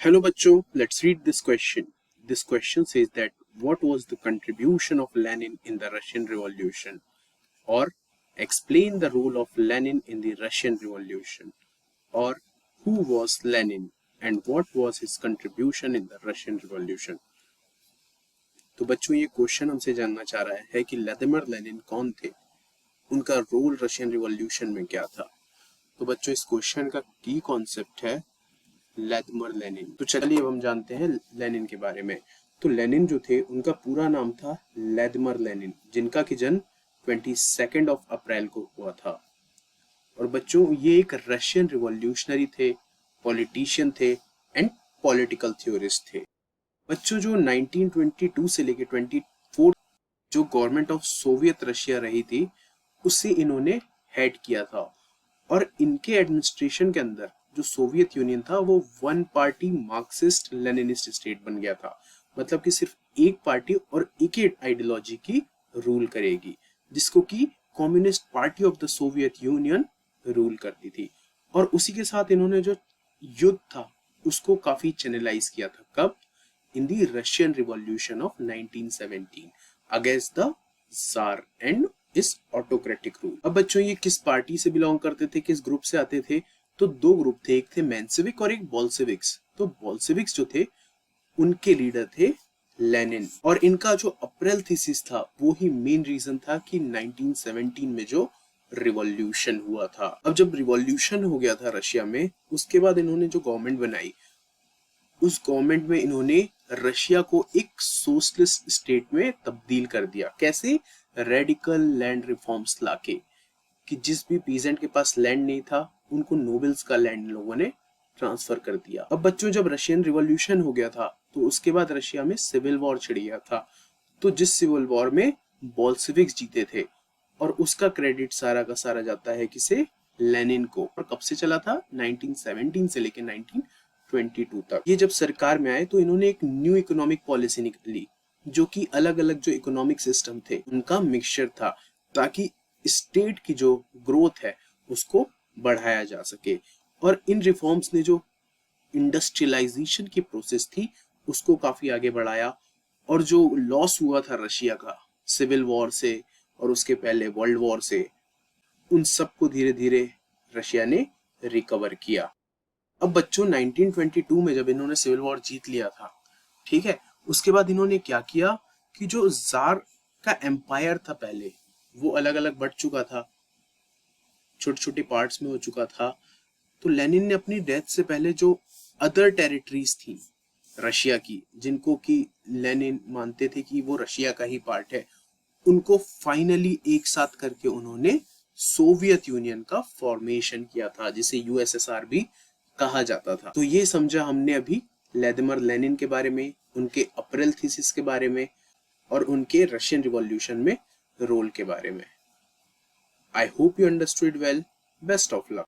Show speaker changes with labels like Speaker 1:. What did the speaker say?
Speaker 1: Hello bachcho, let's read this question. This question says that what was the contribution of Lenin in the Russian Revolution? Or explain the role of Lenin in the Russian Revolution. Or who was Lenin and what was his contribution in the Russian Revolution? तो बच्चों ये question हमसे जानना चाह रहा है कि Vladimir Lenin कौन थे, उनका रोल रशियन रिवॉल्यूशन में क्या था। तो बच्चों इस क्वेश्चन का की कॉन्सेप्ट है व्लादिमीर लेनिन। तो चलिए अब हम जानते हैं लेनिन के बारे में। तो लेनिन जो थे उनका पूरा नाम था व्लादिमीर लेनिन, जिनका कि जन्म 22 अप्रैल को हुआ था। और बच्चों ये एक रशियन रिवॉल्यूशनरी थे, पॉलिटिशियन थे एंड पॉलिटिकल थ्योरिस्ट थे। बच्चों जो 1922 से लेकर 24 जो गवर्नमेंट ऑफ सोवियत रशिया रही थी उसे इन्होंने हेड किया था। और इनके एडमिनिस्ट्रेशन के अंदर जो सोवियत यूनियन था वो one party Marxist Leninist state बन गया था। मतलब कि सिर्फ एक पार्टी और एक ही आइडियोलॉजी की रूल करेगी, जिसको कि communist party of the Soviet union rule करती थी। और उसी के साथ इन्होंने जो युद्ध था उसको काफी चैनलाइज किया था। कब? In the Russian revolution of 1917 against the czar and his autocratic rule. अब बच्चों ये किस पार्टी से बिलोंग करते थे, किस ग्रुप से आते थे? तो दो ग्रुप थे, एक थे मेंशेविक और एक बोल्शेविक्स। तो बोल्शेविक्स जो थे उनके लीडर थे लेनिन। और इनका जो अप्रैल थीसिस था वो ही मेन रीजन था कि 1917 में जो रिवॉल्यूशन हुआ था। अब जब रिवॉल्यूशन हो गया था रशिया में, उसके बाद इन्होंने जो गवर्नमेंट बनाई उस गवर्नमेंट में इन्होंने रशिया को एक सोशलिस्ट स्टेट में तब्दील कर दिया। कैसे? रेडिकल लैंड रिफॉर्म्स लाके, कि जिस भी पीजेंट के पास लैंड नहीं था उनको नोबल्स का लैंड लोगों ने ट्रांसफर कर दिया। अब बच्चों जब रशियन रिवॉल्यूशन हो गया था तो उसके बाद रशिया में सिविल वॉर छिड़ गया था। तो जिस सिविल वॉर में बोल्शेविक्स जीते थे और उसका क्रेडिट सारा का सारा जाता है किसे? लेनिन को। और कब से चला था? 1917 से लेकर 1922 तक। ये जब सरकार में आए तो इन्होंने एक न्यू इकोनॉमिक पॉलिसी निकाली, जो कि अलग अलग जो इकोनॉमिक सिस्टम थे उनका मिक्सचर था, ताकि स्टेट की जो ग्रोथ है उसको बढ़ाया जा सके। और इन रिफॉर्म्स ने जो इंडस्ट्रियलाइजेशन की प्रोसेस थी उसको काफी आगे बढ़ाया। और जो लॉस हुआ था रशिया का सिविल वॉर से और उसके पहले वर्ल्ड वॉर से, उन सबको धीरे धीरे रशिया ने रिकवर किया। अब बच्चों 1922 में जब इन्होंने सिविल वॉर जीत लिया था, ठीक है, उसके बाद इन्होंने क्या किया कि जो जार का एम्पायर था पहले वो अलग अलग बढ़ चुका था, छोटे छोटे पार्ट्स में हो चुका था। तो लेनिन ने अपनी डेथ से पहले जो अदर टेरिटरीज थी रशिया की, जिनको कि लेनिन मानते थे कि वो रशिया का ही पार्ट है, उनको फाइनली एक साथ करके उन्होंने सोवियत यूनियन का फॉर्मेशन किया था, जिसे यूएसएसआर भी कहा जाता था। तो ये समझा हमने अभी व्लादिमीर लेनिन के बारे में, उनके अप्रैल थीसिस के बारे में और उनके रशियन रिवॉल्यूशन में रोल के बारे में। I hope you understood well. Best of luck.